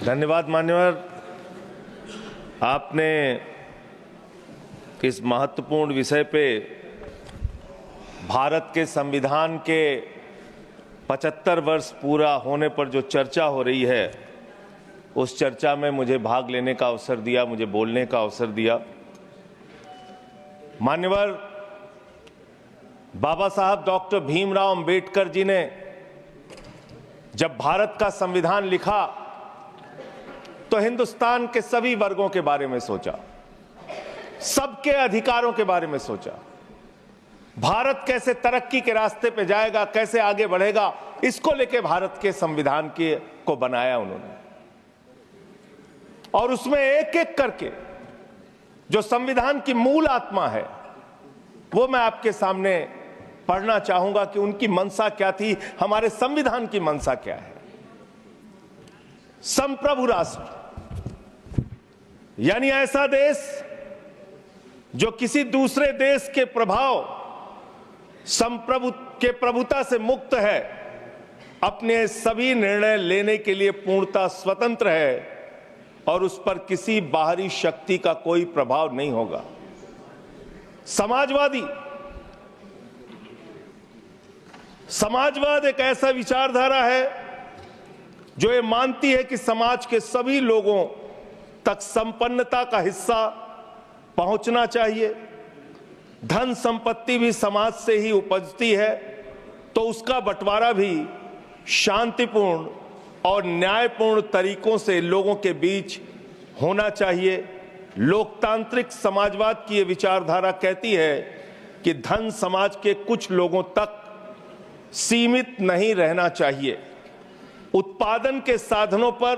धन्यवाद मान्यवर। आपने इस महत्वपूर्ण विषय पे भारत के संविधान के 75 वर्ष पूरा होने पर जो चर्चा हो रही है, उस चर्चा में मुझे भाग लेने का अवसर दिया, मुझे बोलने का अवसर दिया। मान्यवर, बाबा साहब डॉक्टर भीमराव अंबेडकर जी ने जब भारत का संविधान लिखा तो हिंदुस्तान के सभी वर्गों के बारे में सोचा, सबके अधिकारों के बारे में सोचा, भारत कैसे तरक्की के रास्ते पे जाएगा, कैसे आगे बढ़ेगा, इसको लेके भारत के संविधान को बनाया उन्होंने। और उसमें एक एक करके जो संविधान की मूल आत्मा है वो मैं आपके सामने पढ़ना चाहूंगा कि उनकी मंशा क्या थी, हमारे संविधान की मंशा क्या है। संप्रभु राष्ट्र यानी ऐसा देश जो किसी दूसरे देश के प्रभुता से मुक्त है, अपने सभी निर्णय लेने के लिए पूर्णतः स्वतंत्र है और उस पर किसी बाहरी शक्ति का कोई प्रभाव नहीं होगा। समाजवाद एक ऐसा विचारधारा है जो ये मानती है कि समाज के सभी लोगों तक संपन्नता का हिस्सा पहुंचना चाहिए। धन संपत्ति भी समाज से ही उपजती है, तो उसका बंटवारा भी शांतिपूर्ण और न्यायपूर्ण तरीकों से लोगों के बीच होना चाहिए। लोकतांत्रिक समाजवाद की यह विचारधारा कहती है कि धन समाज के कुछ लोगों तक सीमित नहीं रहना चाहिए। उत्पादन के साधनों पर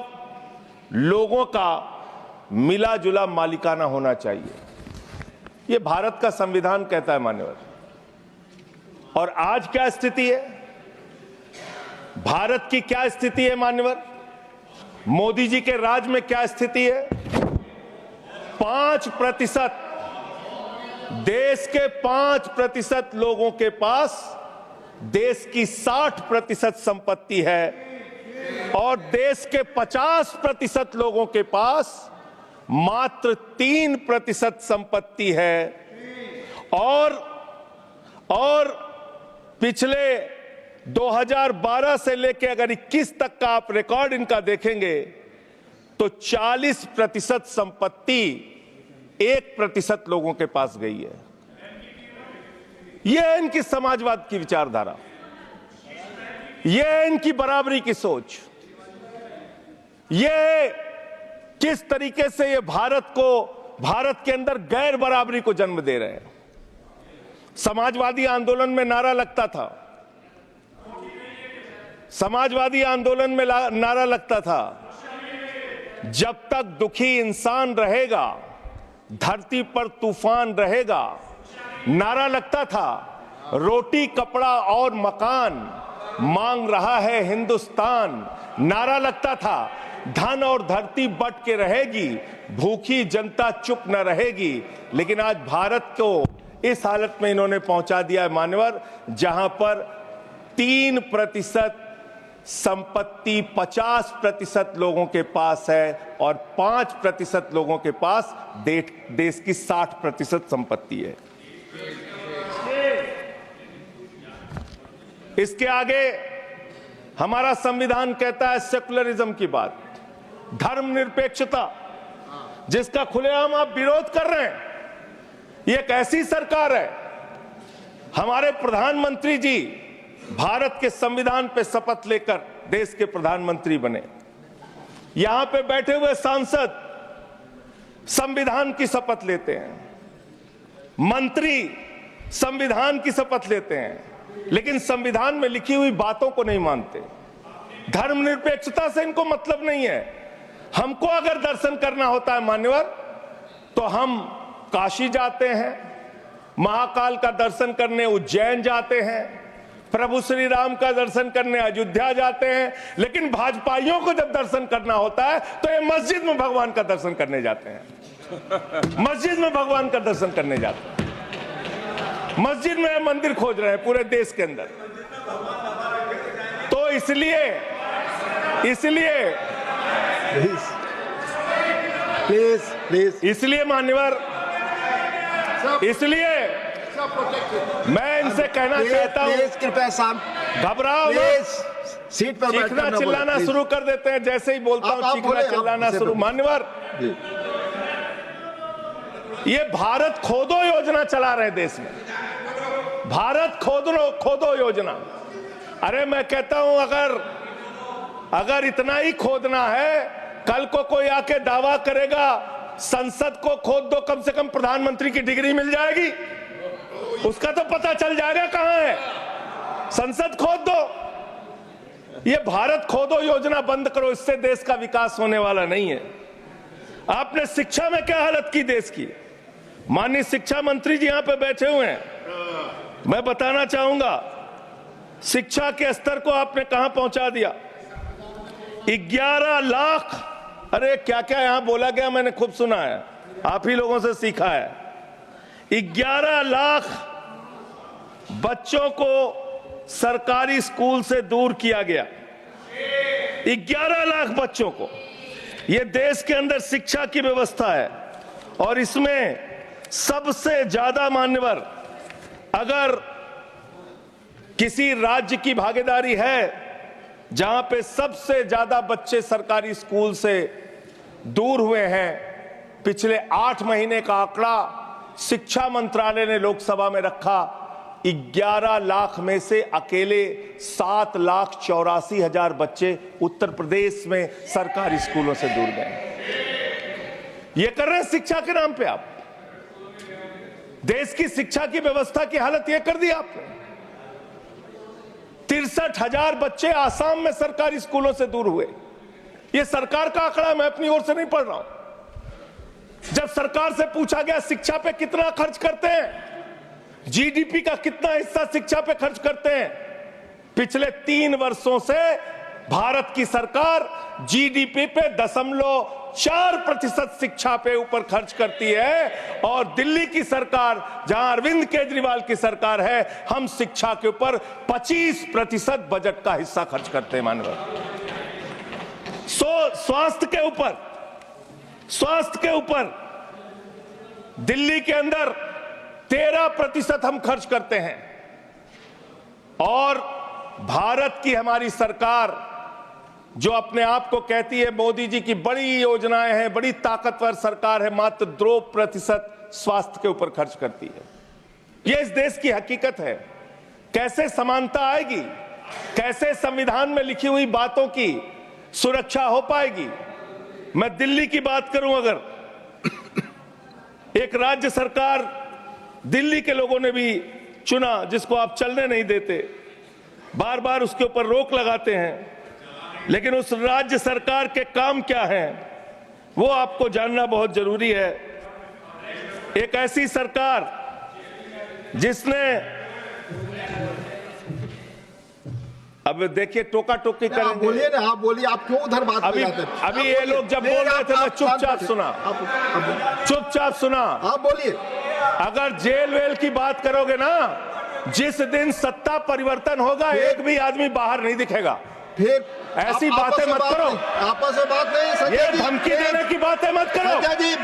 लोगों का मिला जुला मालिकाना होना चाहिए। यह भारत का संविधान कहता है मान्यवर। और आज क्या स्थिति है, भारत की क्या स्थिति है मान्यवर, मोदी जी के राज में क्या स्थिति है? 5%, देश के 5% लोगों के पास देश की 60% संपत्ति है और देश के 50% लोगों के पास मात्र 3% संपत्ति है। और पिछले 2012 से लेकर अगर 21 तक का आप रिकॉर्ड इनका देखेंगे तो 40% संपत्ति 1% लोगों के पास गई है। यह है इनकी समाजवाद की विचारधारा, यह है इनकी बराबरी की सोच, यह किस तरीके से ये भारत के अंदर गैर बराबरी को जन्म दे रहे हैं। समाजवादी आंदोलन में नारा लगता था, समाजवादी आंदोलन में नारा लगता था, जब तक दुखी इंसान रहेगा धरती पर तूफान रहेगा। नारा लगता था, रोटी कपड़ा और मकान मांग रहा है हिंदुस्तान। नारा लगता था, धन और धरती बट के रहेगी, भूखी जनता चुप न रहेगी। लेकिन आज भारत को इस हालत में इन्होंने पहुंचा दिया है मान्यवर, जहां पर 3% संपत्ति 50% लोगों के पास है और 5% लोगों के पास देश की 60% संपत्ति है। इसके आगे हमारा संविधान कहता है सेकुलरिज्म की बात, धर्मनिरपेक्षता, जिसका खुलेआम आप विरोध कर रहे हैं। ये एक ऐसी सरकार है, हमारे प्रधानमंत्री जी भारत के संविधान पे शपथ लेकर देश के प्रधानमंत्री बने। यहां पे बैठे हुए सांसद संविधान की शपथ लेते हैं, मंत्री संविधान की शपथ लेते हैं, लेकिन संविधान में लिखी हुई बातों को नहीं मानते। धर्मनिरपेक्षता से इनको मतलब नहीं है। हमको अगर दर्शन करना होता है मान्यवर, तो हम काशी जाते हैं, महाकाल का दर्शन करने उज्जैन जाते हैं, प्रभु श्री राम का दर्शन करने अयोध्या जाते हैं। लेकिन भाजपाइयों को जब दर्शन करना होता है तो ये मस्जिद में भगवान का दर्शन करने जाते हैं, मस्जिद में भगवान का दर्शन करने जाते हैं। मस्जिद में मंदिर खोज रहे हैं पूरे देश के अंदर। तो इसलिए प्लीज प्लीज। इसलिए मान्यवर, इसलिए मैं इनसे कहना चाहता हूं, कृपया शांत, घबराओ प्लीज सीट पर चीखना चिल्लाना शुरू कर देते हैं। जैसे ही बोलता हूं चीखना चिल्लाना शुरू। मान्यवर, ये भारत खोदो योजना चला रहे देश में, भारत खोदो योजना। अरे मैं कहता हूं अगर इतना ही खोदना है, कल को कोई आके दावा करेगा संसद को खोद दो, कम से कम प्रधानमंत्री की डिग्री मिल जाएगी, उसका तो पता चल जाएगा कहां है। संसद खोद दो। ये भारत खोदो योजना बंद करो, इससे देश का विकास होने वाला नहीं है। आपने शिक्षा में क्या हालत की देश की। माननीय शिक्षा मंत्री जी यहां पे बैठे हुए हैं, मैं बताना चाहूंगा शिक्षा के स्तर को आपने कहां पहुंचा दिया। 11 लाख, अरे क्या क्या यहां बोला गया मैंने खूब सुना है, आप ही लोगों से सीखा है। 11 लाख बच्चों को सरकारी स्कूल से दूर किया गया। 11 लाख बच्चों को। यह देश के अंदर शिक्षा की व्यवस्था है और इसमें सबसे ज्यादा मान्यवर, अगर किसी राज्य की भागीदारी है जहां पे सबसे ज्यादा बच्चे सरकारी स्कूल से दूर हुए हैं, पिछले 8 महीने का आंकड़ा शिक्षा मंत्रालय ने लोकसभा में रखा। 11 लाख में से अकेले 7,84,000 बच्चे उत्तर प्रदेश में सरकारी स्कूलों से दूर गए। ये कर रहे हैं शिक्षा के नाम पे आप। देश की शिक्षा की व्यवस्था की हालत यह कर दी आपने। 63,000 बच्चे आसाम में सरकारी स्कूलों से दूर हुए। यह सरकार का आंकड़ा, मैं अपनी ओर से नहीं पढ़ रहा हूं। जब सरकार से पूछा गया शिक्षा पे कितना खर्च करते हैं, जीडीपी का कितना हिस्सा शिक्षा पे खर्च करते हैं, पिछले 3 वर्षों से भारत की सरकार जीडीपी पे 0.4% शिक्षा पे ऊपर खर्च करती है। और दिल्ली की सरकार, जहां अरविंद केजरीवाल की सरकार है, हम शिक्षा के ऊपर 25% बजट का हिस्सा खर्च करते हैं मानव। स्वास्थ्य के ऊपर दिल्ली के अंदर 13% हम खर्च करते हैं। और भारत की हमारी सरकार जो अपने आप को कहती है मोदी जी की बड़ी योजनाएं हैं, बड़ी ताकतवर सरकार है, मात्र 2% स्वास्थ्य के ऊपर खर्च करती है। यह इस देश की हकीकत है। कैसे समानता आएगी, कैसे संविधान में लिखी हुई बातों की सुरक्षा हो पाएगी। मैं दिल्ली की बात करूं, अगर एक राज्य सरकार, दिल्ली के लोगों ने भी चुना जिसको आप चलने नहीं देते, बार बार उसके ऊपर रोक लगाते हैं, लेकिन उस राज्य सरकार के काम क्या हैं वो आपको जानना बहुत जरूरी है। एक ऐसी सरकार जिसने, अब देखिए टोका टोकी करेंगे। बोलिए ना, आप बोलिए, आप क्यों उधर बात अभी ये लोग जब बोल रहे थे मैं चुपचाप सुना। आप बोलिए। अगर जेल वेल की बात करोगे ना, जिस दिन सत्ता परिवर्तन होगा एक भी आदमी बाहर नहीं दिखेगा। फिर ऐसी बातें मत करो, आपस में बात नहीं। संजय जी, धमकी देने की बातें मत करो। संजय जी,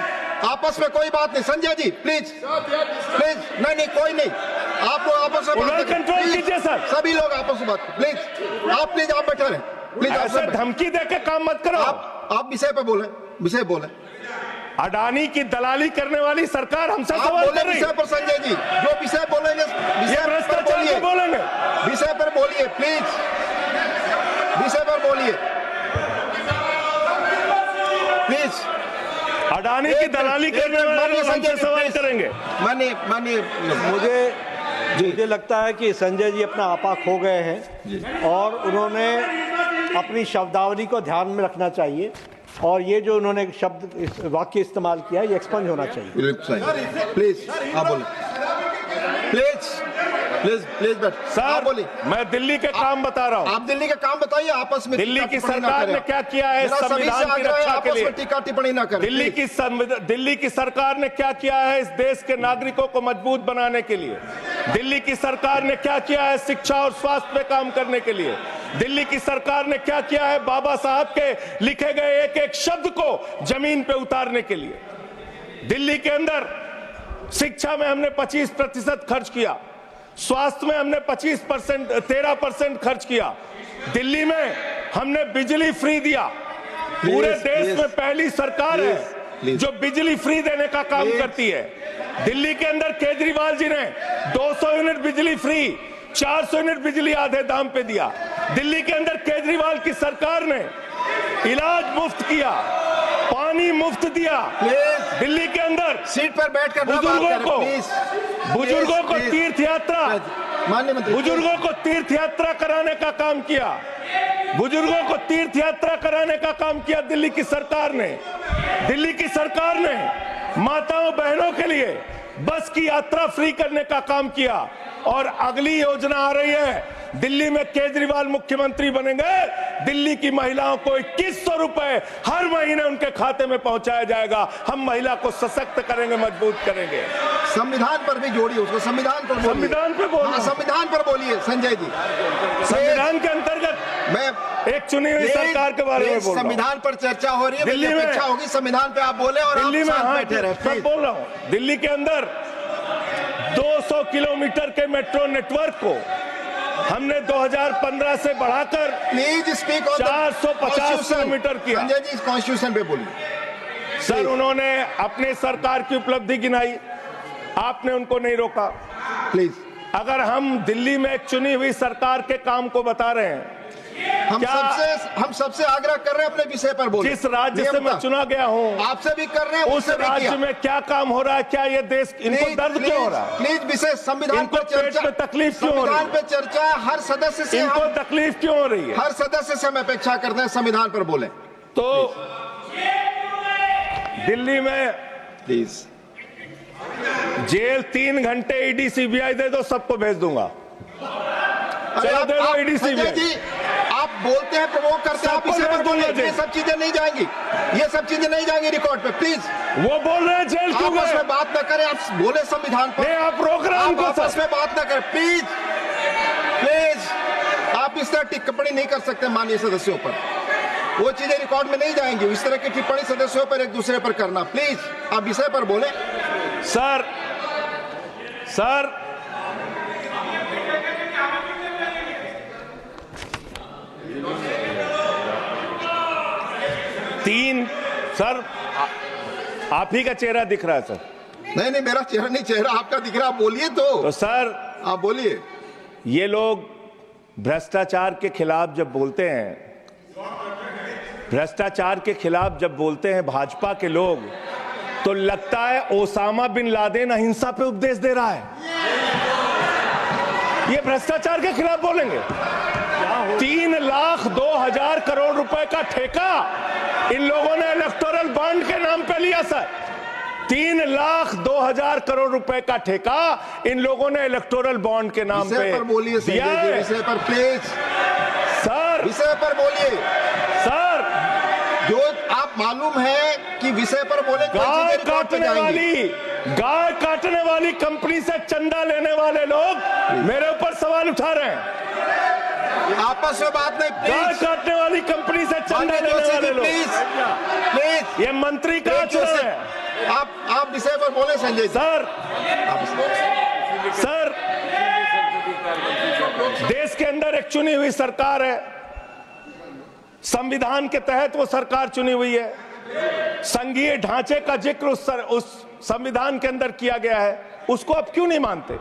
आपस में कोई बात नहीं। संजय जी प्लीज प्लीज, नहीं कोई नहीं, आप लोग आपस में बात कंट्रोल कीजिए सर। सभी लोग आपस में बात, प्लीज आप बैठे रहे, प्लीज। ऐसे धमकी देके काम मत करो। आप विषय पे बोले, विषय बोले। अडानी की दलाली करने वाली सरकार हमसे सवाल कर रही है। विषय पर संजय जी जो विषय बोलेंगे, विषय पर बोलिए, विषय पर बोलिए, प्लीज विषय पर बोलिए प्लीज। अडानी की दलाली करने वाले हमसे सवाल करेंगे। मुझे लगता है कि संजय जी अपना आपा खो गए हैं और उन्होंने अपनी शब्दावली को ध्यान में रखना चाहिए और ये जो उन्होंने शब्द वाक्य इस्तेमाल किया ये एक्सपंज होना चाहिए। प्लीज आप बोलिए, प्लीज प्लीज प्लीज बैठ। सर बोलिए, मैं दिल्ली के काम बता रहा हूँ। आप दिल्ली के काम बताइए, आपस में दिल्ली की सरकार ने क्या किया है संविधान की रक्षा के लिए। टीका टिप्पणी ना करें। दिल्ली की सरकार ने क्या किया है इस देश के नागरिकों को मजबूत बनाने के लिए। दिल्ली की सरकार ने क्या किया है शिक्षा और स्वास्थ्य पे काम करने के लिए। दिल्ली की सरकार ने क्या किया है बाबा साहब के लिखे गए एक एक शब्द को जमीन पे उतारने के लिए। दिल्ली के अंदर शिक्षा में हमने 25% खर्च किया, स्वास्थ्य में हमने 13% खर्च किया, दिल्ली में हमने बिजली फ्री दिया। पूरे देश में पहली सरकार है जो बिजली फ्री देने का काम करती है। दिल्ली के अंदर केजरीवाल जी ने 200 यूनिट बिजली फ्री, 400 यूनिट बिजली आधे दाम पे दिया। दिल्ली के अंदर केजरीवाल की सरकार ने इलाज मुफ्त किया, पानी मुफ्त दिया। दिल्ली के अंदर सीट पर बैठकर बुजुर्गों को तीर्थ यात्रा, बुजुर्गों को तीर्थ यात्रा कराने का काम किया, बुजुर्गों को तीर्थ यात्रा कराने का काम किया दिल्ली की सरकार ने। दिल्ली की सरकार ने माताओं बहनों के लिए बस की यात्रा फ्री करने का काम किया। और अगली योजना आ रही है, दिल्ली में केजरीवाल मुख्यमंत्री बनेंगे, दिल्ली की महिलाओं को 2100 रुपए हर महीने उनके खाते में पहुंचाया जाएगा। हम महिला को सशक्त करेंगे, मजबूत करेंगे। संविधान पर भी जोड़िए उसको, संविधान पर बोलिए। संविधान पे बोलिए। हाँ, संविधान पर बोलिए संजय जी। संविधान के अंतर्गत मैं एक चुनी हुई सरकार के बारे में बोल रहा हूं। संविधान पर चर्चा हो रही है, दिल्ली में अपेक्षा होगी संविधान पे आप बोले और दिल्ली में बैठे रहे। मैं बोल रहा हूं, दिल्ली के अंदर 200 किलोमीटर के मेट्रो नेटवर्क को हमने 2015 से बढ़ाकर प्लीज स्पीक ऑन 450 किलोमीटर किया। संजय जी कॉन्स्टिट्यूशन पे बोलिए। सर, उन्होंने अपने सरकार की उपलब्धि गिनाई, आपने उनको नहीं रोका। प्लीज, अगर हम दिल्ली में एक चुनी हुई सरकार के काम को बता रहे हैं, हम सबसे आग्रह कर रहे हैं अपने विषय पर बोलिए। जिस राज्य से मैं चुना गया हूं, आपसे भी कर रहे हैं, उस राज्य में क्या काम हो रहा है, क्या ये देश, इनको दर्द क्यों हो रहा है? प्लीज विषय संविधान पर चर्चा, में तकलीफ क्यों हो रही है? संविधान पे चर्चा हर सदस्य से, इनको तकलीफ क्यों हो रही है? हर सदस्य से हम अपेक्षा करते हैं संविधान पर बोले। तो दिल्ली में प्लीज जेल 3 घंटे ईडी सीबीआई दे दो, सबको भेज दूंगा। चलो दे दो ईडी सीबीआई। आप बोलते हैं, प्रवोक करते हैं, आप इसे पर बोलिए। ये सब चीजें नहीं जाएंगी, ये सब चीजें नहीं जाएंगी रिकॉर्ड पे। प्लीज, वो बोल रहे हैं जेल क्यों गए? आपस में बात न करें, आप बोले संविधान पर। आप प्रोग्राम को आपस में बात न करें प्लीज। प्लीज, आप इस तरह टिप्पणी नहीं कर सकते माननीय सदस्यों पर, वो चीजें रिकॉर्ड में नहीं जाएंगी। इस तरह की टिप्पणी सदस्यों पर एक दूसरे पर करना, प्लीज आप विषय पर बोले। सर 3 सर, आप ही का चेहरा दिख रहा है सर। नहीं, मेरा चेहरा नहीं, चेहरा आपका दिख रहा, आप बोलिए तो सर आप बोलिए। ये लोग भ्रष्टाचार के खिलाफ जब बोलते हैं, भ्रष्टाचार के खिलाफ जब बोलते हैं भाजपा के लोग, तो लगता है ओसामा बिन लादेन अहिंसा पे उपदेश दे रहा है। ये भ्रष्टाचार के खिलाफ बोलेंगे। 3,02,000 करोड़ रुपए का ठेका इन लोगों ने इलेक्टोरल बॉन्ड के नाम पे लिया सर। 3,02,000 करोड़ रुपए का ठेका इन लोगों ने इलेक्टोरल बॉन्ड के नाम पे दिया है। विषय पर प्लीज सर, विषय पर बोलिए सर। जो आप मालूम है कि विषय पर बोले, गाय काटने वाली कंपनी से चंदा लेने वाले लोग मेरे ऊपर सवाल उठा रहे हैं। आपस में बात नहीं, गाय काटने वाली कंपनी से चंदा लेने वाले लोग। प्लीज, ये मंत्री का चुनाव है। आप विषय पर बोले संजय सर। देश के अंदर एक चुनी हुई सरकार है, संविधान के तहत वो सरकार चुनी हुई है, संघीय ढांचे का जिक्र उस संविधान के अंदर किया गया है, उसको आप क्यों नहीं मानते?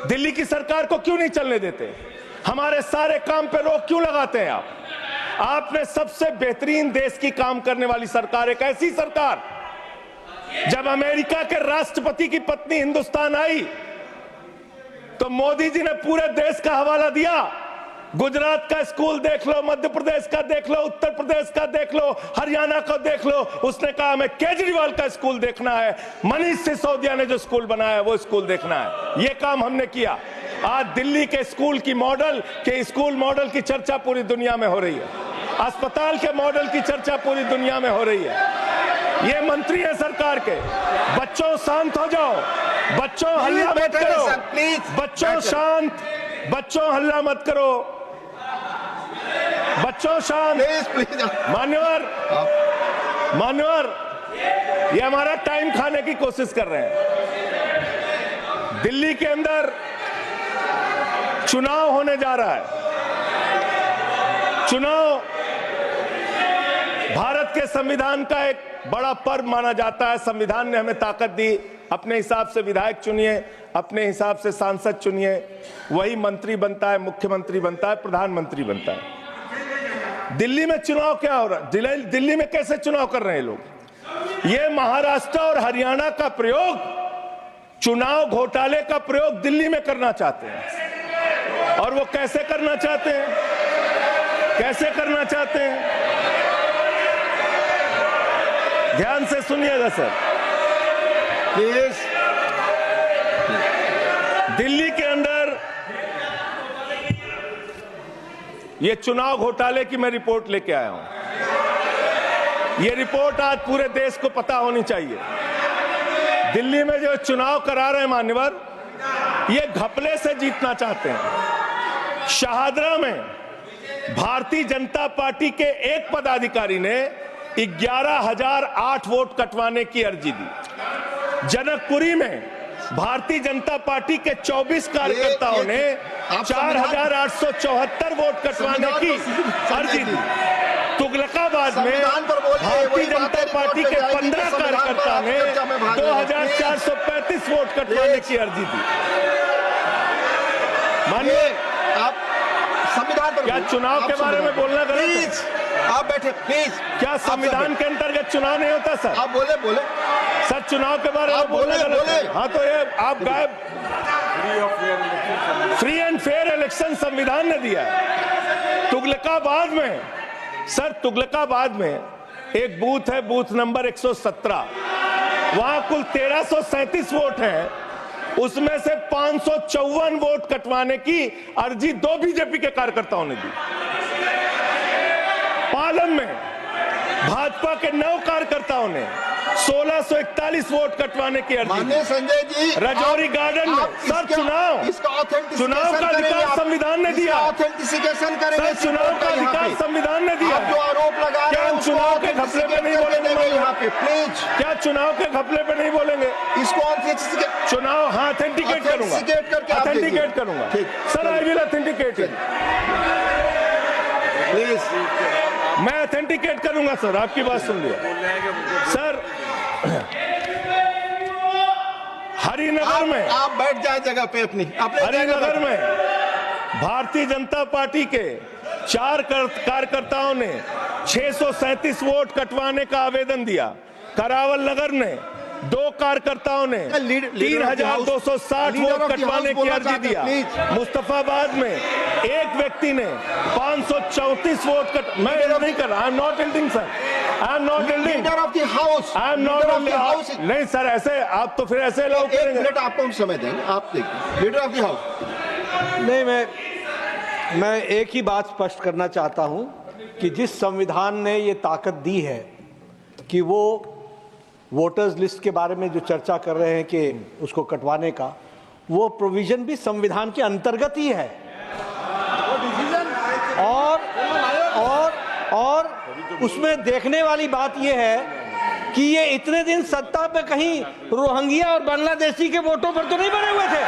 दिल्ली की सरकार को क्यों नहीं चलने देते? हमारे सारे काम पे रोक क्यों लगाते हैं आप? आपने सबसे बेहतरीन देश की काम करने वाली सरकार, एक ऐसी सरकार, जब अमेरिका के राष्ट्रपति की पत्नी हिंदुस्तान आई तो मोदी जी ने पूरे देश का हवाला दिया। गुजरात का स्कूल देख लो, मध्य प्रदेश का देख लो, उत्तर प्रदेश का देख लो, हरियाणा का देख लो। उसने कहा हमें केजरीवाल का स्कूल देखना है, मनीष सिसोदिया ने जो स्कूल बनाया है वो स्कूल देखना है। ये काम हमने किया। आज दिल्ली के स्कूल मॉडल की चर्चा पूरी दुनिया में हो रही है, अस्पताल के मॉडल की चर्चा पूरी दुनिया में हो रही है। ये मंत्री है सरकार के। बच्चों शांत हो जाओ, बच्चों हल्ला मत करो, बच्चों शांत, बच्चों हल्ला मत करो। बच्चों शांत। प्लीज मान्यवर, ये हमारा टाइम खाने की कोशिश कर रहे हैं। दिल्ली के अंदर चुनाव होने जा रहा है। चुनाव भारत के संविधान का एक बड़ा पर्व माना जाता है। संविधान ने हमें ताकत दी, अपने हिसाब से विधायक चुनिए, अपने हिसाब से सांसद चुनिए, वही मंत्री बनता है, मुख्यमंत्री बनता है, प्रधानमंत्री बनता है। दिल्ली में चुनाव क्या हो रहा है? दिल्ली में कैसे चुनाव कर रहे हैं लोग? ये महाराष्ट्र और हरियाणा का प्रयोग, चुनाव घोटाले का प्रयोग दिल्ली में करना चाहते हैं। और वो कैसे करना चाहते हैं? कैसे करना चाहते हैं? ध्यान से सुनिएगा सर, प्लीज। दिल्ली के अंदर ये चुनाव घोटाले की मैं रिपोर्ट लेके आया हूं। ये रिपोर्ट आज पूरे देश को पता होनी चाहिए। दिल्ली में जो चुनाव करा रहे हैं मान्यवर, ये घपले से जीतना चाहते हैं। शाहदरा में भारतीय जनता पार्टी के एक पदाधिकारी ने 11,008 वोट कटवाने की अर्जी दी। जनकपुरी में भारतीय जनता पार्टी के 24 कार्यकर्ताओं ने 4,874 वोट कटवाने की अर्जी दी। तुगलकाबाद में भारतीय जनता पार्टी के 15 कार्यकर्ता ने 2,435 वोट कटवाने की अर्जी दी। मानिए, आप संविधान पर क्या चुनाव के बारे में बोलना गलत है? आप बैठे प्लीज। क्या संविधान के अंतर्गत चुनाव नहीं होता सर? आप बोले सर, चुनाव के बारे में बोलना गलत है। हाँ, तो ये आप गायब। फ्री एंड फेयर इलेक्शन संविधान ने दिया है। तुगलकाबाद में सर, तुगलकाबाद में एक बूथ है, बूथ नंबर 117। वहां कुल 1337 वोट हैं। उसमें से 554 वोट कटवाने की अर्जी 2 बीजेपी के कार्यकर्ताओं ने दी। पालम में भाजपा के 9 कार्यकर्ताओं ने 1641 वोट कटवाने की अर्जी दी। संजय जी, राजौरी गार्डन में सर चुनाव का अधिकार संविधान ने दिया। ऑथेंटिसिकेशन करेंगे। सर, चुनाव का अधिकार संविधान ने दिया। जो आरोप लगा रहे क्या हैं, हम चुनाव के घपले पे नहीं बोलेंगे यहाँ पे? प्लीज, क्या चुनाव के घपले पे नहीं बोलेंगे? इसको चुनाव हाँ ऑथेंटिकेट करूंगा, ऑथेंटिकेट करूंगा sir. I will authenticate it. Please, मैं ऑथेंटिकेट करूंगा सर। आपकी बात सुन लिया सर। हरिनगर में आप बैठ जाए जगह पे अपनी। हरिनगर में भारतीय जनता पार्टी के 4 कार्यकर्ताओं ने 637 वोट कटवाने का आवेदन दिया। करावल नगर ने 2 कार्यकर्ताओं ने 3,260 वोट कटवाने की अर्जी दिया। मुस्तफाबाद में एक व्यक्ति ने 534 वोट मैं नहीं कर रहा। I am not एल्डिंग sir, I am not एल्डिंग। Leader of the house, I am not एल्डिंग। नहीं सर, ऐसे आप तो फिर ऐसे अलाउ करेंगे। आपको हम समय देंगे। आप देखिए, लीडर ऑफ द हाउस। नहीं, मैं एक ही बात स्पष्ट करना चाहता हूं कि जिस संविधान ने ये ताकत दी है कि वो वोटर्स लिस्ट के बारे में जो चर्चा कर रहे हैं कि उसको कटवाने का, वो प्रोविजन भी संविधान के अंतर्गत ही है। और उसमें देखने वाली बात यह है कि ये इतने दिन सत्ता पे कहीं रोहिंग्या और बांग्लादेशी के वोटों पर तो नहीं बने हुए थे।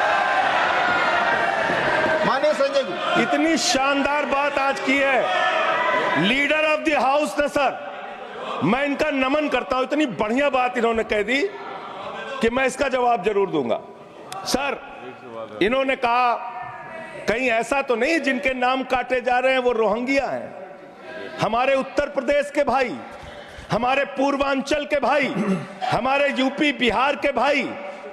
माने संजय जी, इतनी शानदार बात आज की है लीडर ऑफ द हाउस ने सर। मैं इनका नमन करता हूं। इतनी बढ़िया बात इन्होंने कह दी कि मैं इसका जवाब जरूर दूंगा। सर, इन्होंने कहा कहीं ऐसा तो नहीं जिनके नाम काटे जा रहे हैं वो रोहिंग्या हैं। हमारे उत्तर प्रदेश के भाई, हमारे पूर्वांचल के भाई, हमारे यूपी बिहार के भाई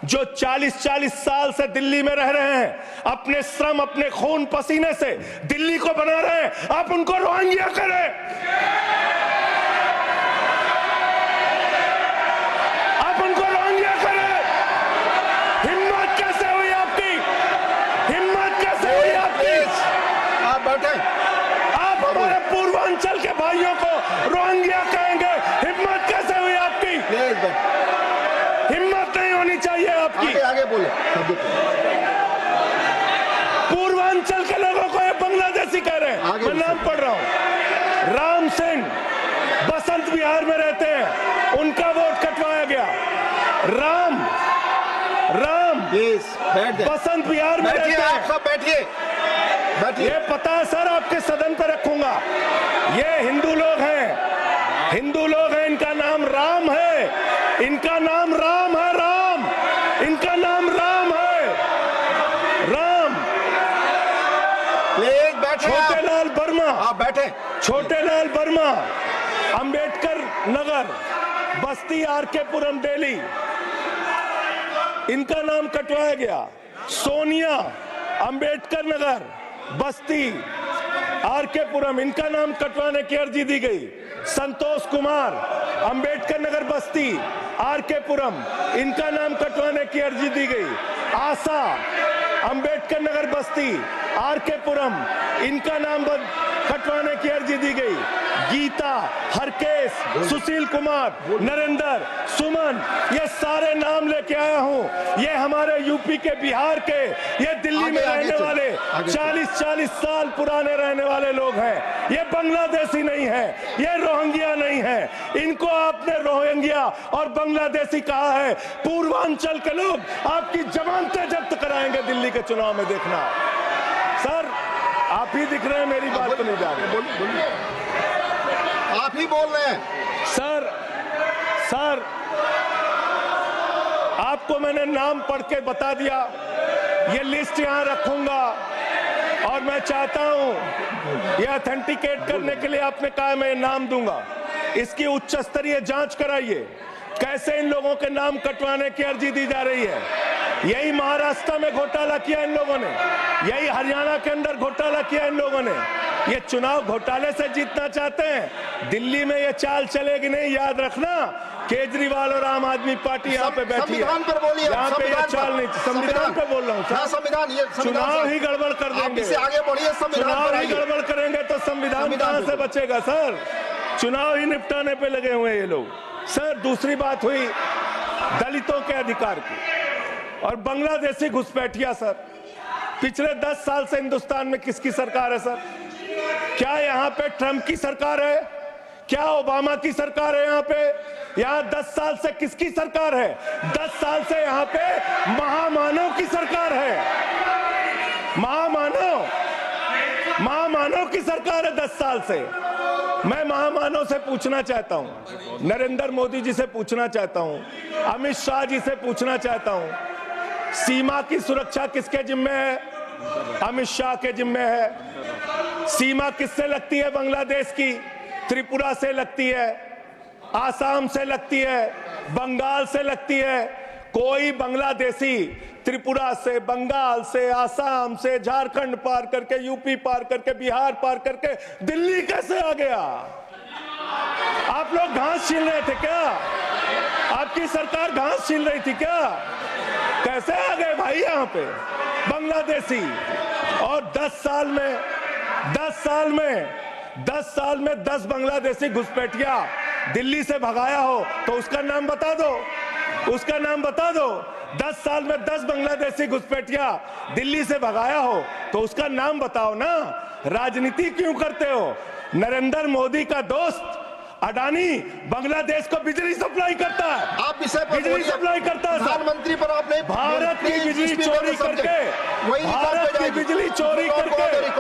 जो 40-40 साल से दिल्ली में रह रहे हैं, अपने श्रम, अपने खून पसीने से दिल्ली को बना रहे हैं, आप उनको रोहिंग्या करें। आप उनको रोहिंग्या करें। हिम्मत कैसे हुई आपकी? हिम्मत कैसे हुई आपकी? आप बैठे। आप हमारे पूर्वांचल के भाइयों को रोहिंग्या कहेंगे? हिम्मत कैसे हुई आपकी? हिम्मत नहीं होनी चाहिए आपकी। आगे बोले। पूर्वांचल के लोगों को ये बांग्लादेशी कह रहे हैं। मैं नाम पढ़ रहा हूं। बिहार में रहते हैं, उनका वोट कटवाया गया। राम प्लीज बैठ जाइए। बसंत बिहार में रहते बैठिए, आप हैं। सब बैठिए, बैठिए। ये पता है सर, आपके सदन पर रखूंगा। ये हिंदू लोग हैं, हिंदू लोग हैं, इनका नाम राम है, इनका नाम राम है, राम, इनका नाम राम है, राम। प्लीज बैठे। छोटेलाल वर्मा, आप बैठे। छोटेलाल वर्मा, अंबेडकर नगर, बस्ती, आरके पुरम, दिल्ली, इनका नाम कटवाया गया। सोनिया, अंबेडकर नगर, बस्ती, आरके पुरम, इनका नाम कटवाने की अर्जी दी गई। संतोष कुमार, अंबेडकर नगर, बस्ती, आरके पुरम, इनका नाम कटवाने की अर्जी दी गई। आशा, अंबेडकर नगर, बस्ती, आरके पुरम, इनका नाम कटवाने की अर्जी दी गई। गीता, हरकेश, सुशील कुमार, नरेंद्र, सुमन, ये सारे नाम लेके आया हूं। ये हमारे यूपी के, बिहार के, ये दिल्ली में रहने वाले 40-40 साल पुराने रहने वाले लोग हैं। ये बांग्लादेशी नहीं है, ये रोहिंग्या नहीं है। इनको आपने रोहिंग्या और बांग्लादेशी कहा है। पूर्वांचल के लोग आपकी जमानतें जब्त कराएंगे दिल्ली के चुनाव में, देखना। सर आप ही दिख रहे हैं, मेरी बात तो नहीं जा रही। बोलिए, आप ही बोल रहे हैं। सर आपको मैंने नाम पढ़ के बता दिया, ये लिस्ट यहां रखूंगा, और मैं चाहता हूं ये ऑथेंटिकेट करने के लिए आपने कहा मैं नाम दूंगा। इसकी उच्च स्तरीय जांच कराइए, कैसे इन लोगों के नाम कटवाने की अर्जी दी जा रही है। यही महाराष्ट्र में घोटाला किया इन लोगों ने, यही हरियाणा के अंदर घोटाला किया इन लोगों ने। ये चुनाव घोटाले से जीतना चाहते हैं, दिल्ली में ये चाल चलेगी नहीं, याद रखना। केजरीवाल और आम आदमी पार्टी यहाँ पे बैठी है, संविधान पर बोलिए। यहाँ पे ये चाल नहीं। संविधान पे बोल रहा हूँ सर। संविधान, ये चुनाव ही गड़बड़ कर देंगे, इससे आगे बढ़िए। चुनाव ही गड़बड़ करेंगे तो संविधान कहाँ से बचेगा सर। चुनाव ही निपटाने पे लगे हुए हैं ये लोग। सर दूसरी बात हुई दलितों के अधिकार की और बांग्लादेशी घुसपैठिया। सर पिछले 10 साल से हिंदुस्तान में किसकी सरकार है सर? क्या यहाँ पे ट्रंप की सरकार है? क्या ओबामा की सरकार है? यहाँ पे 10 साल से किसकी सरकार है? 10 साल से यहाँ पे महामानव की सरकार है। महामानव की सरकार है 10 साल से। मैं महामानव से पूछना चाहता हूं, नरेंद्र मोदी जी से पूछना चाहता हूं, अमित शाह जी से पूछना चाहता हूं, सीमा की सुरक्षा किसके जिम्मे है? अमित शाह के जिम्मे है। सीमा किससे लगती है? बांग्लादेश की, त्रिपुरा से लगती है, आसाम से लगती है, बंगाल से लगती है। कोई बांग्लादेशी त्रिपुरा से, बंगाल से, आसाम से, झारखंड पार करके, यूपी पार करके, बिहार पार करके दिल्ली कैसे आ गया? आप लोग घास छील रहे थे क्या? आपकी सरकार घास छील रही थी क्या? कैसे आ गए भाई यहाँ पे बांग्लादेशी? और 10 साल में 10 बांग्लादेशी घुसपैठिया दिल्ली से भगाया हो तो उसका नाम बता दो, उसका नाम बता दो। 10 साल में 10 बांग्लादेशी घुसपैठिया दिल्ली से भगाया हो तो उसका नाम बताओ ना। राजनीति क्यों करते हो? नरेंद्र मोदी का दोस्त अडानी बांग्लादेश को बिजली सप्लाई करता है, आप इसे बिजली सप्लाई करता है। प्रधानमंत्री पर आपने भारत की बिजली चोरी करके, भारत की बिजली चोरी करके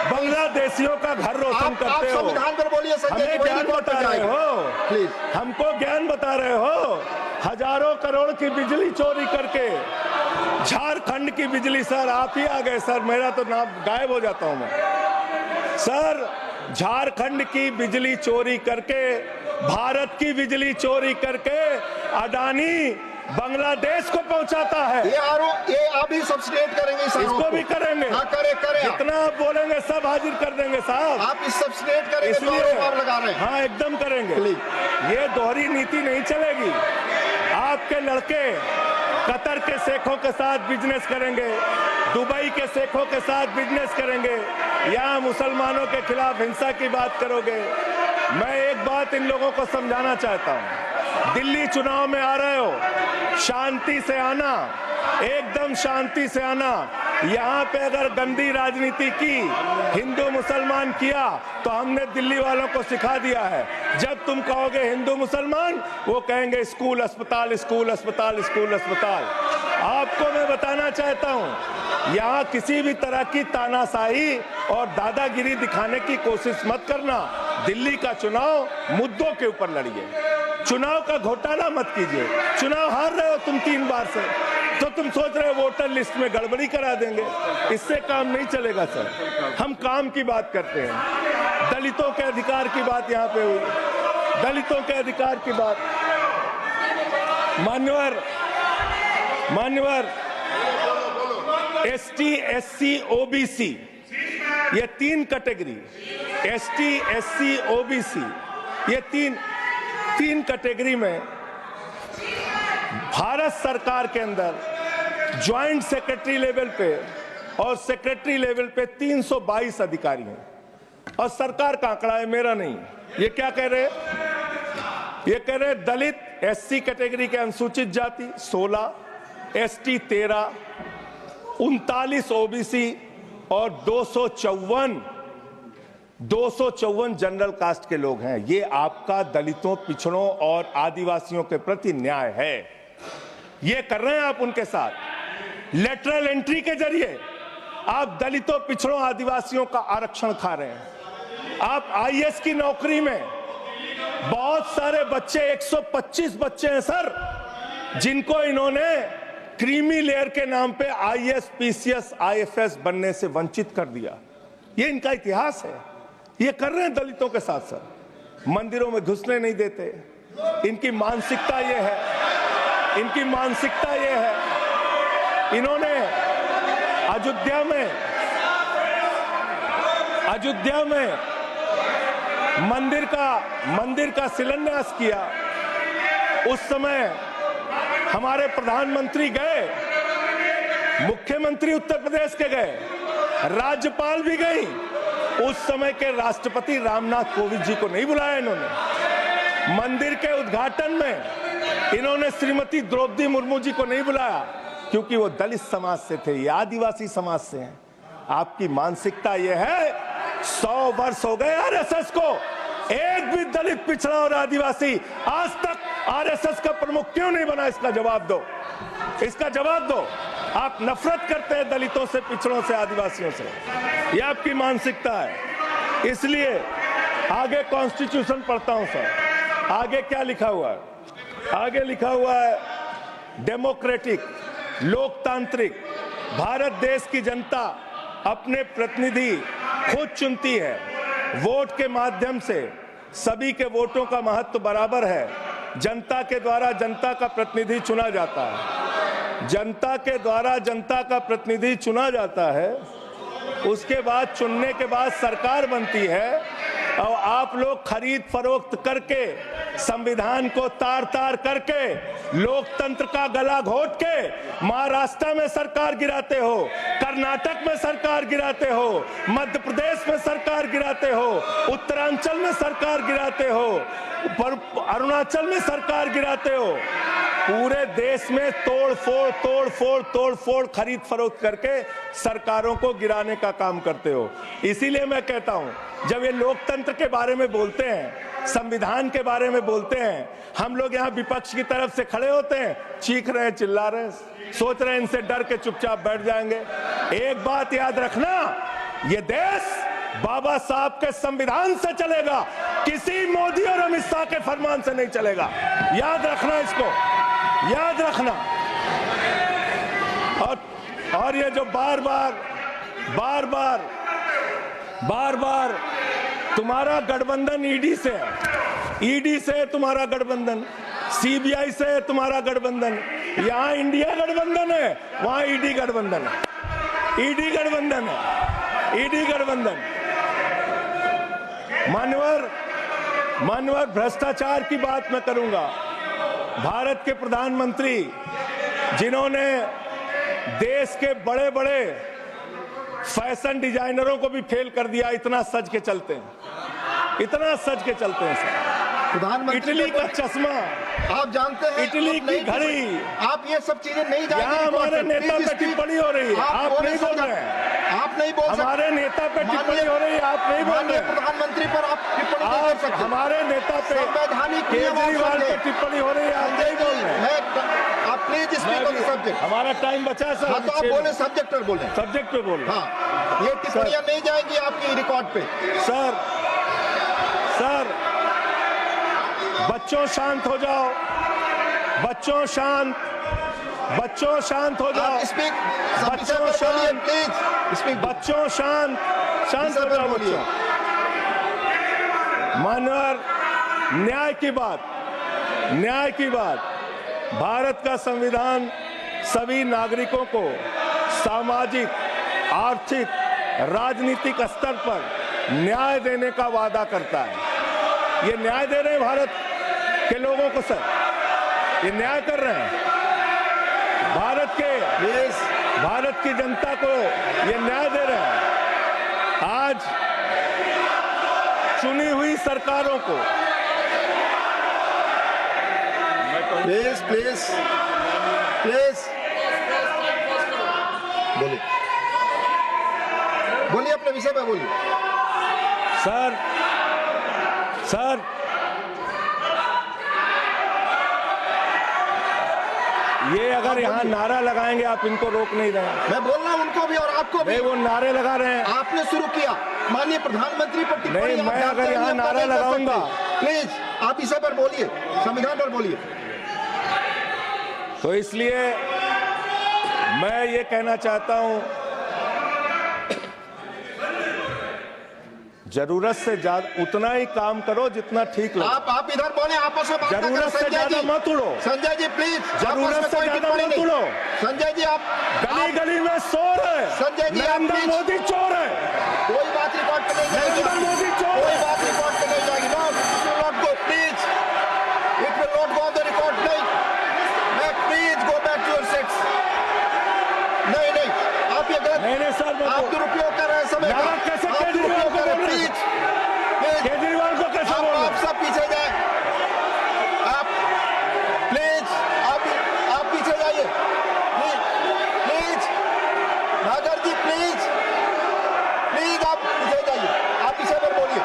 बांग्लादेशियों का घर रोशन करते हो। संविधान पर बोलिए। हमें ज्ञान बता रहे हो, प्लीज हमको ज्ञान बता रहे हो। हजारों करोड़ की बिजली चोरी करके झारखंड की बिजली। सर आप ही आ गए सर, मेरा तो नाम गायब हो जाता हूं मैं। सर झारखंड की बिजली चोरी करके, भारत की बिजली चोरी करके अडानी बांग्लादेश को पहुंचाता है। ये आप ही सब्सिडेट करेंगे इसको भी करेंगे। हाँ, करे जितना आप बोलेंगे सब हाजिर कर देंगे साहब। आप इस सब्सिडेट करेंगे, इसलिए आप लगा रहे हैं। हाँ एकदम करेंगे। ये दोहरी नीति नहीं चलेगी। आपके लड़के कतर के शेखों के साथ बिजनेस करेंगे, दुबई के शेखों के साथ बिजनेस करेंगे, यहाँ मुसलमानों के खिलाफ हिंसा की बात करोगे। मैं एक बात इन लोगों को समझाना चाहता हूँ, दिल्ली चुनाव में आ रहे हो, शांति से आना, एकदम शांति से आना। यहाँ पे अगर गंदी राजनीति की, हिंदू मुसलमान किया, तो हमने दिल्ली वालों को सिखा दिया है। जब तुम कहोगे हिंदू मुसलमान, वो कहेंगे स्कूल अस्पताल, स्कूल अस्पताल, स्कूल अस्पताल। आपको मैं बताना चाहता हूँ, यहाँ किसी भी तरह की तानाशाही और दादागिरी दिखाने की कोशिश मत करना। दिल्ली का चुनाव मुद्दों के ऊपर लड़िए, चुनाव का घोटाला मत कीजिए। चुनाव हार रहे हो तुम 3 बार से, तो तुम सोच रहे हो वोटर लिस्ट में गड़बड़ी करा देंगे। इससे काम नहीं चलेगा सर। हम काम की बात करते हैं, दलितों के अधिकार की बात यहाँ पे हुई, दलितों के अधिकार की बात। मान्यवर एसटी, एससी, ओबीसी, ये 3 कैटेगरी, एसटी, एससी, ओबीसी, ये तीन कैटेगरी में भारत सरकार के अंदर ज्वाइंट सेक्रेटरी लेवल पे और सेक्रेटरी लेवल पे 322 अधिकारी हैं। और सरकार का आंकड़ा है, मेरा नहीं। ये क्या कह रहे हैं? ये कह रहे हैं दलित, एससी कैटेगरी के अनुसूचित जाति 16, एसटी 13, 39 ओबीसी और 254 जनरल कास्ट के लोग हैं। ये आपका दलितों, पिछड़ों और आदिवासियों के प्रति न्याय है। ये कर रहे हैं आप उनके साथ। लेटरल एंट्री के जरिए आप दलितों, पिछड़ों, आदिवासियों का आरक्षण खा रहे हैं। आप आईएएस की नौकरी में बहुत सारे बच्चे, 125 बच्चे हैं सर, जिनको इन्होंने क्रीमी लेयर के नाम पे आईएएस, पीसीएस, आईएफएस बनने से वंचित कर दिया। ये इनका इतिहास है। ये कर रहे हैं दलितों के साथ सर। मंदिरों में घुसने नहीं देते। इनकी मानसिकता ये है, इनकी मानसिकता ये है। इन्होंने अयोध्या में मंदिर का शिलान्यास किया। उस समय हमारे प्रधानमंत्री गए, मुख्यमंत्री उत्तर प्रदेश के गए, राज्यपाल भी गई। उस समय के राष्ट्रपति रामनाथ कोविंद जी को नहीं बुलाया इन्होंने। मंदिर के उद्घाटन में इन्होंने श्रीमती द्रौपदी मुर्मू जी को नहीं बुलाया, क्योंकि वो दलित समाज से थे, ये आदिवासी समाज से हैं। आपकी मानसिकता ये है। 100 वर्ष हो गए आरएसएस को, एक भी दलित, पिछड़ा और आदिवासी आज तक आरएसएस का प्रमुख क्यों नहीं बना? इसका जवाब दो, इसका जवाब दो। आप नफरत करते हैं दलितों से, पिछड़ों से, आदिवासियों से। ये आपकी मानसिकता है। इसलिए आगे कॉन्स्टिट्यूशन पढ़ता हूं सर। आगे क्या लिखा हुआ है? आगे लिखा हुआ है डेमोक्रेटिक, लोकतांत्रिक भारत देश की जनता अपने प्रतिनिधि खुद चुनती है। वोट के माध्यम से सभी के वोटों का महत्व बराबर है। जनता के द्वारा जनता का प्रतिनिधि चुना जाता है। जनता के द्वारा जनता का प्रतिनिधि चुना जाता है। उसके बाद चुनने के बाद सरकार बनती है, और आप लोग खरीद फरोख्त करके, संविधान को तार तार करके, लोकतंत्र का गला घोट के महाराष्ट्र में सरकार गिराते हो, कर्नाटक में सरकार गिराते हो, मध्य प्रदेश में सरकार गिराते हो, उत्तरांचल में सरकार गिराते हो, अरुणाचल में सरकार गिराते हो। पूरे देश में तोड़ फोड़ खरीद फरोख्त करके सरकारों को गिराने का काम करते हो। इसीलिए मैं कहता हूं, जब ये लोकतंत्र के बारे में बोलते हैं, संविधान के बारे में बोलते हैं, हम लोग यहाँ विपक्ष की तरफ से खड़े होते हैं, चीख रहे हैं, चिल्ला रहे हैं, सोच रहे हैं इनसे डर के चुपचाप बैठ जाएंगे। एक बात याद रखना, ये देश बाबा साहब के संविधान से चलेगा, किसी मोदी और अमित शाह के फरमान से नहीं चलेगा। याद रखना, इसको याद रखना। और ये जो बार बार तुम्हारा गठबंधन ईडी से है, ईडी से तुम्हारा गठबंधन, सीबीआई से तुम्हारा गठबंधन। यहाँ इंडिया गठबंधन है, वहां ईडी गठबंधन है, ईडी गठबंधन है, ईडी गठबंधन। मान्यवर भ्रष्टाचार की बात मैं करूंगा। भारत के प्रधानमंत्री, जिन्होंने देश के बड़े बड़े फैशन डिजाइनरों को भी फेल कर दिया, इतना सज के चलते हैं, इतना सज के चलते हैं सर। इटली का चश्मा आप जानते हैं इटली आप नहीं की घड़ी। आप ये सब चीजें नहीं जाएंगी यहाँ रिकॉर्ड हमारे पे। नेता Please पे speak। टिप्पणी हो रही है, आप वो नहीं बोल समझा- रहे हैं। आप नहीं बोल सकते। हमारे नेता पे टिप्पणी हो रही है, आप नहीं बोल माननीय रहे हैं। प्रधानमंत्री पर आप टिप्पणी नहीं कर आप सकते। हमारे नेता पे संवैधानिक नियम आप केजरीवाल पे समझे। टिप्पणी हो रही है, आप नहीं बोल रहे हैं। आप please speak on the subject. हमारा टाइम बचा है सर। हाँ तो आप बोले सब्जेक्ट पर बोले। सब्जेक्ट पे बोल रहे हैं। हाँ ये टिप्पणियां नहीं जाएंगी आपकी रिकॉर्ड पे। सर बच्चों शांत हो जाओ, बच्चों शांत हो जाओ, आप स्पीक बच्चों शांत, प्लीज स्पीक। बच्चों शांत हो जाओ बच्चों। मानवर न्याय की बात, भारत का संविधान सभी नागरिकों को सामाजिक, आर्थिक, राजनीतिक स्तर पर न्याय देने का वादा करता है। ये न्याय दे रहे हैं भारत के लोगों को सर, ये न्याय कर रहे हैं भारत की जनता को, ये न्याय दे रहे हैं। आज चुनी हुई सरकारों को प्लीज बोलिए अपने विषय पे बोलिए। सर ये अगर यहाँ नारा लगाएंगे, आप इनको रोक नहीं रहे हैं। मैं बोल रहा हूँ उनको भी और आपको भी। नहीं, वो नारे लगा रहे हैं। आपने शुरू किया माननीय प्रधानमंत्री पर टिप्पणी। नहीं, मैं अगर यहाँ नारा लगाऊंगा, प्लीज आप इस पर बोलिए, संविधान पर बोलिए। तो इसलिए मैं ये कहना चाहता हूं, जरूरत से ज्यादा उतना ही काम करो जितना ठीक लगे। आप इधर बोले, आपस में बात ना करें। जरूरत से ज्यादा मत उड़ो। संजय जी प्लीज, जरूरत से ज्यादा मत उड़ो। संजय जी आप गली में शोर है। संजय जी, आप नरेंद्र प्लीज। मोदी चोर है। कोई बात रिकॉर्ड पे नहीं जाएगी। नरेंद्र मोदी चोर कोई है। बात रिकॉर्ड पे नहीं जाएगी। No, not go please, it will not go on the record. नहीं, please go back to your seats. नहीं, आप ये गलत, नहीं सर, आप दुरुपयोग कर रहे हैं समय नारा का। कैसे आप केजरीवाल दुरुपयोग को कर रहे हैं। बोल रहे हैं? केजरीवाल को कैसे बोल रहे आप हैं? सब पीछे जाए। आप प्लीज, आप पीछे जाइए प्लीज। नागर जी प्लीज आप पीछे जाइए। आप पीछे पर बोलिए।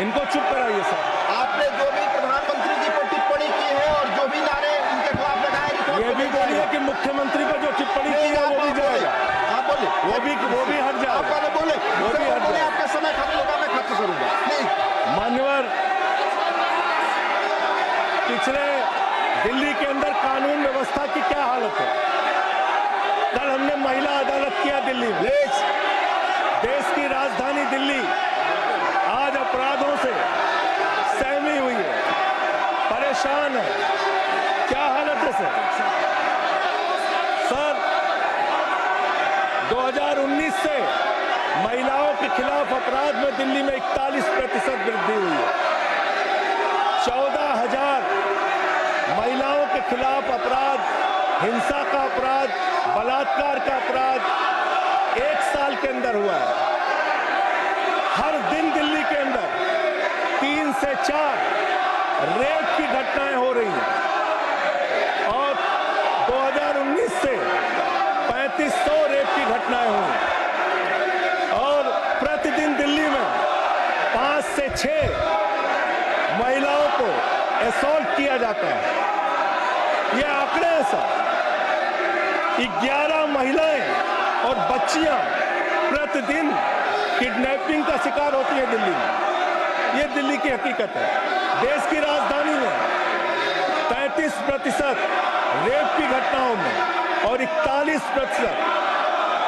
इनको चुप कराइए सर। आपने जो भी प्रधानमंत्री जी पर टिप्पणी की है और जो भी नारे उनके खिलाफ लगाए, ये भी बोलिए कि मुख्यमंत्री पर जो टिप्पणी की है वो भी जाएगा। आप बोलिए, वो भी हट जाएगा। आप वाले बोले, वो भी हट बोले, जाएगा। आपका समय खत्म होगा, मैं खत्म करूंगा प्लीज। मान्यवर, पिछले दिल्ली के अंदर कानून व्यवस्था की क्या हालत है? कल हमने महिला अदालत किया दिल्ली में। देश की राजधानी दिल्ली आज अपराधों से सहमी हुई है, परेशान है। क्या हालत है सर? 2019 से महिलाओं के खिलाफ अपराध में दिल्ली में 41% वृद्धि हुई है। 14,000 महिलाओं के खिलाफ अपराध, हिंसा का अपराध, बलात्कार का अपराध 1 साल के अंदर हुआ है। हर दिन दिल्ली के अंदर 3 से 4 रेप की घटनाएं हो रही हैं और 2019 से 3500 रेप की घटनाएं हुई और प्रतिदिन दिल्ली में 5 से 6 महिलाओं को असॉल्ट किया जाता है। ये आंकड़े हैं सर। 11 महिलाएं और बच्चियां प्रतिदिन किडनैपिंग का शिकार होती है दिल्ली में। ये दिल्ली की हकीकत है। देश की राजधानी में 33% रेप की घटनाओं में और 41%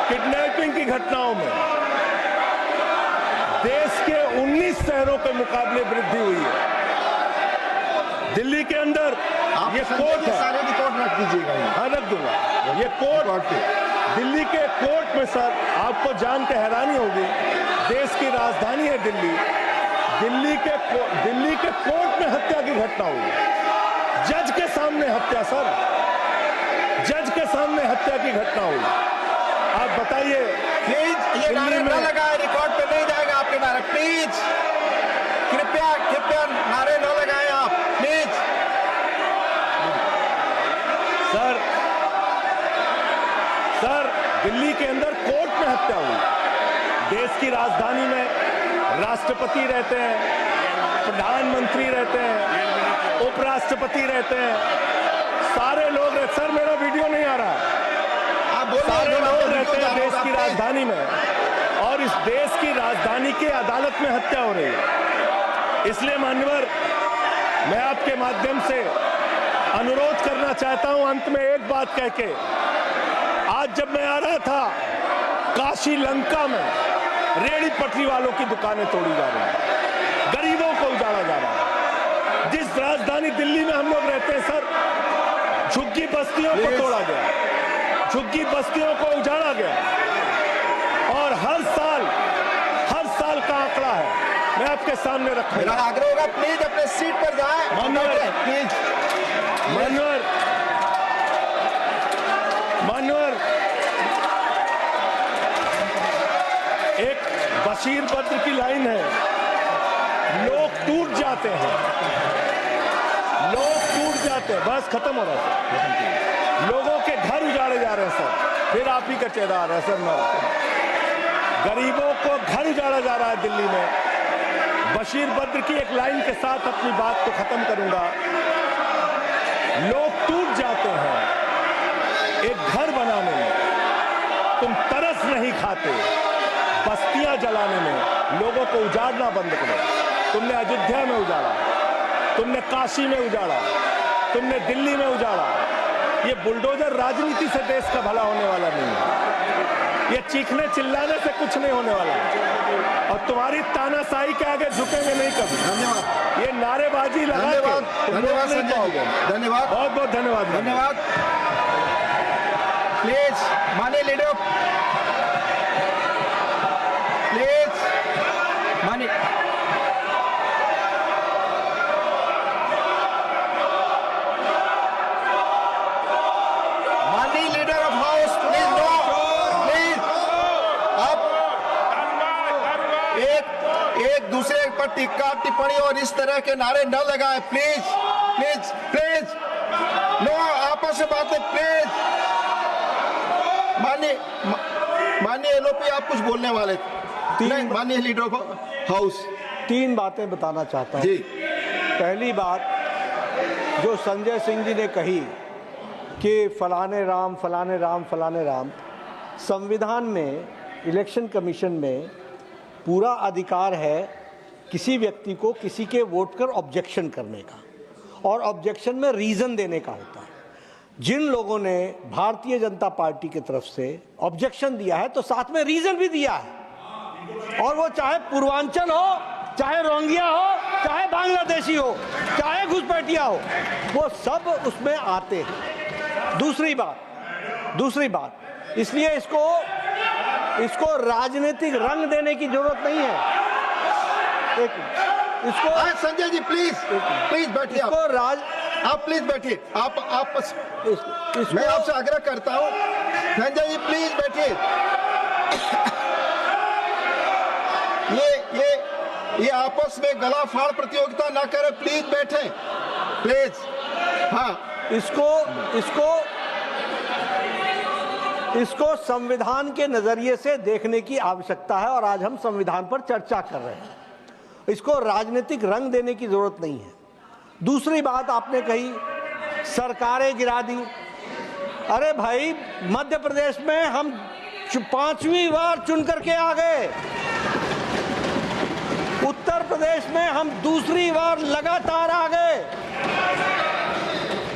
किडनैपिंग की घटनाओं में देश के 19 शहरों के मुकाबले वृद्धि हुई है। दिल्ली के अंदर ये कोर्ट है, सारे रिकॉर्ड रख दीजिएगा। हाँ रख दूंगा। ये कोर्ट, दिल्ली के कोर्ट में सर आपको जान के हैरानी होगी, देश की राजधानी है दिल्ली, दिल्ली के कोर्ट में हत्या की घटना हुई। जज के सामने हत्या सर, जज के सामने हत्या की घटना हुई। आप बताइए, प्लीज ये नारे न लगाए, रिकॉर्ड पे नहीं जाएगा आपके नारे। प्लीज कृपया नारे न लगाएं आप प्लीज। देश की राजधानी में राष्ट्रपति रहते हैं, प्रधानमंत्री रहते हैं, उपराष्ट्रपति रहते हैं, सारे लोग रहते। सर मेरा वीडियो नहीं आ रहा है। आप बोल सारे रहे लोग हो रहते हैं देश की राजधानी में, और इस देश की राजधानी की अदालत में हत्या हो रही है। इसलिए मान्यवर, मैं आपके माध्यम से अनुरोध करना चाहता हूं अंत में एक बात कह के। आज जब मैं आ रहा था, काशी लंका में रेहड़ी पटरी वालों की दुकानें तोड़ी जा रही हैं, गरीबों को उजाड़ा जा रहा है। जिस राजधानी दिल्ली में हम लोग रहते हैं सर, झुग्गी बस्तियों को तोड़ा गया, झुग्गी बस्तियों को उजाड़ा गया, और हर साल का आंकड़ा है, मैं आपके सामने रखूंगा। मेरा आग्रह होगा प्लीज अपने सीट पर जाएं। मान्यवर, प्लीज मान्यवर, एक बशीर बद्र की लाइन है, लोग टूट जाते हैं, लोग टूट जाते हैं। बस खत्म हो रहा है। लोगों के घर उजाड़े जा रहे हैं सर, फिर आप ही का चेहरा आ रहा है सर। गरीबों को घर उजाड़ा जा रहा है दिल्ली में। बशीर बद्र की एक लाइन के साथ अपनी बात को खत्म करूंगा। लोग टूट जाते हैं एक घर बनाने में, तुम तरस नहीं खाते बस्तियां जलाने में। लोगों को उजाड़ना बंद करो। तुमने अयोध्या में उजाड़ा, तुमने काशी में उजाड़ा, तुमने दिल्ली में उजाड़ा। ये बुलडोजर राजनीति से देश का भला होने वाला नहीं है। ये चीखने चिल्लाने से कुछ नहीं होने वाला, और तुम्हारी तानाशाही के आगे झुकेंगे नहीं कभी। धन्यवाद। ये नारेबाजी लगा के धन्यवाद, तुम लोग धन्यवाद नहीं संजय पाओगे। जी, धन्यवाद, बहुत बहुत धन्यवाद। धन्यवाद। प्लीज माननीय लीडर, प्लीज माननीय leader of house, please no, please. आप एक दूसरे पर टिक्का टिप्पणी और इस तरह के नारे न लगाएं, प्लीज प्लीज प्लीज। नो, आपस में बातें प्लीज। माननीय एलओपी, आप कुछ बोलने वाले थे। नहीं, माननीय लीडर ऑफ हाउस, 3 बातें बताना चाहता हूं। जी। पहली बात, जो संजय सिंह जी ने कही कि फलाने राम फलाने राम फलाने राम, संविधान में, इलेक्शन कमीशन में पूरा अधिकार है किसी व्यक्ति को किसी के वोट पर ऑब्जेक्शन करने का, और ऑब्जेक्शन में रीज़न देने का होता है। जिन लोगों ने भारतीय जनता पार्टी की तरफ से ऑब्जेक्शन दिया है तो साथ में रीज़न भी दिया है, और वो चाहे पूर्वांचल हो, चाहे रोंगिया हो, चाहे बांग्लादेशी हो, चाहे घुसपैठिया हो, वो सब उसमें आते हैं। दूसरी बात, इसलिए इसको राजनीतिक रंग देने की जरूरत नहीं है। इसको संजय जी प्लीज बैठिए। आप प्लीज बैठिए। मैं आपसे आग्रह करता हूं, संजय जी प्लीज बैठिए। ये आपस में गला फाड़ प्रतियोगिता ना करें, प्लीज बैठे, प्लीज। हाँ, इसको संविधान के नजरिए से देखने की आवश्यकता है, और आज हम संविधान पर चर्चा कर रहे हैं। इसको राजनीतिक रंग देने की जरूरत नहीं है। दूसरी बात आपने कही, सरकारें गिरा दी। अरे भाई, मध्य प्रदेश में हम 5वीं बार चुन करके आ गए, उत्तर प्रदेश में हम दूसरी बार लगातार आ गए।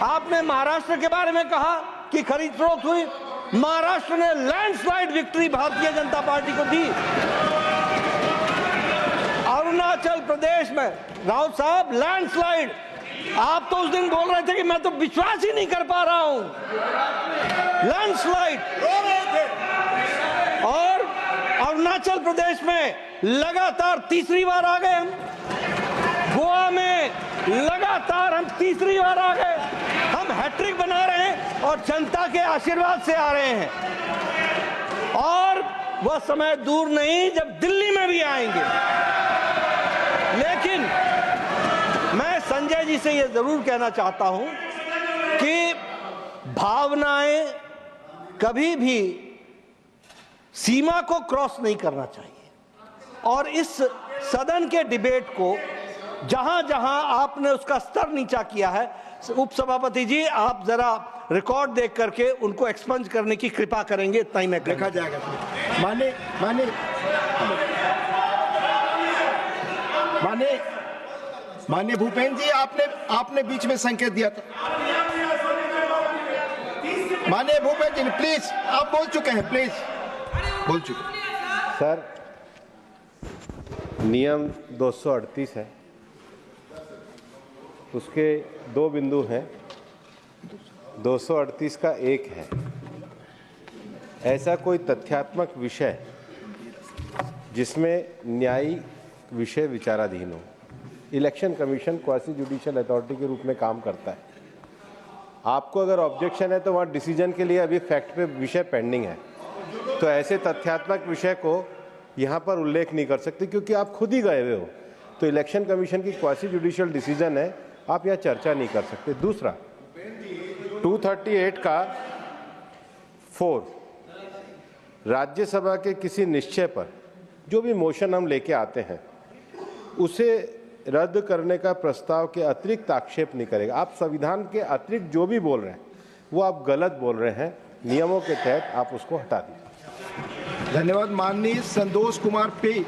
आपने महाराष्ट्र के बारे में कहा कि खरीद फरोख्त हुई, महाराष्ट्र ने landslide victory Bharatiya Janata party को दी। अरुणाचल प्रदेश में राउत साहब लैंडस्लाइड, आप तो उस दिन बोल रहे थे कि मैं तो विश्वास ही नहीं कर पा रहा हूं, लैंडस्लाइड। और अरुणाचल प्रदेश में लगातार तीसरी बार आ गए हम, गोवा में लगातार हम तीसरी बार आ गए। हम हैट्रिक बना रहे हैं और जनता के आशीर्वाद से आ रहे हैं, और वह समय दूर नहीं जब दिल्ली में भी आएंगे। लेकिन मैं संजय जी से यह जरूर कहना चाहता हूं कि भावनाएं कभी भी सीमा को क्रॉस नहीं करना चाहिए। और इस सदन के डिबेट को जहां जहां आपने उसका स्तर नीचा किया है, उपसभापति जी आप जरा रिकॉर्ड देख करके उनको एक्सपंज करने की कृपा करेंगे, इतना ही मैं देखा जाएगा। माननीय माननीय माननीय माननीय भूपेंद्र जी, आपने बीच में संकेत दिया था। माननीय भूपेंद्र जी प्लीज, आप बोल चुके हैं, प्लीज बोल चुके हैं। सर, नियम 238 है, उसके 2 बिंदु हैं। 238 का एक है, ऐसा कोई तथ्यात्मक विषय जिसमें न्यायिक विषय विचाराधीन हो। Election commission quasi judicial authority के रूप में काम करता है। आपको अगर ऑब्जेक्शन है तो वहाँ डिसीजन के लिए अभी फैक्ट पे विषय पेंडिंग है, तो ऐसे तथ्यात्मक विषय को यहाँ पर उल्लेख नहीं कर सकते क्योंकि आप खुद ही गए हुए हो। तो इलेक्शन कमीशन की क्वासी जुडिशियल डिसीजन है, आप यहाँ चर्चा नहीं कर सकते। दूसरा, 238 का 4, राज्यसभा के किसी निश्चय पर जो भी मोशन हम लेके आते हैं उसे रद्द करने का प्रस्ताव के अतिरिक्त आक्षेप नहीं करेगा। आप संविधान के अतिरिक्त जो भी बोल रहे हैं वो आप गलत बोल रहे हैं, नियमों के तहत आप उसको हटा दीजिए। धन्यवाद। माननीय संतोष कुमार पी,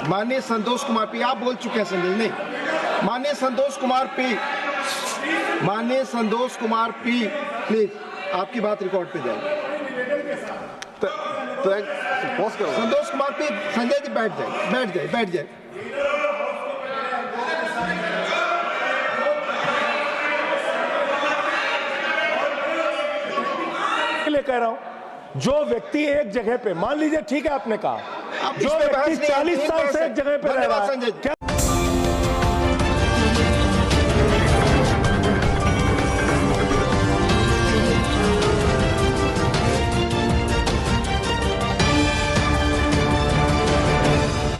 माननीय संतोष कुमार पी, आप बोल चुके हैं संजय, नहीं। माननीय संतोष कुमार पी, माननीय संतोष कुमार पी, प्लीज आपकी बात रिकॉर्ड पे जाएगी। संतोष कुमार पी, संजय जी बैठ जाए, बैठ जाए, बैठ जाए। लिए कह रहा हूं, जो व्यक्ति एक जगह पे, मान लीजिए ठीक है आपने कहा, आप इस जो पे बहस व्यक्ति नहीं- 40 साल से एक जगह पे रह रहा है, धन्यवाद संजय जी।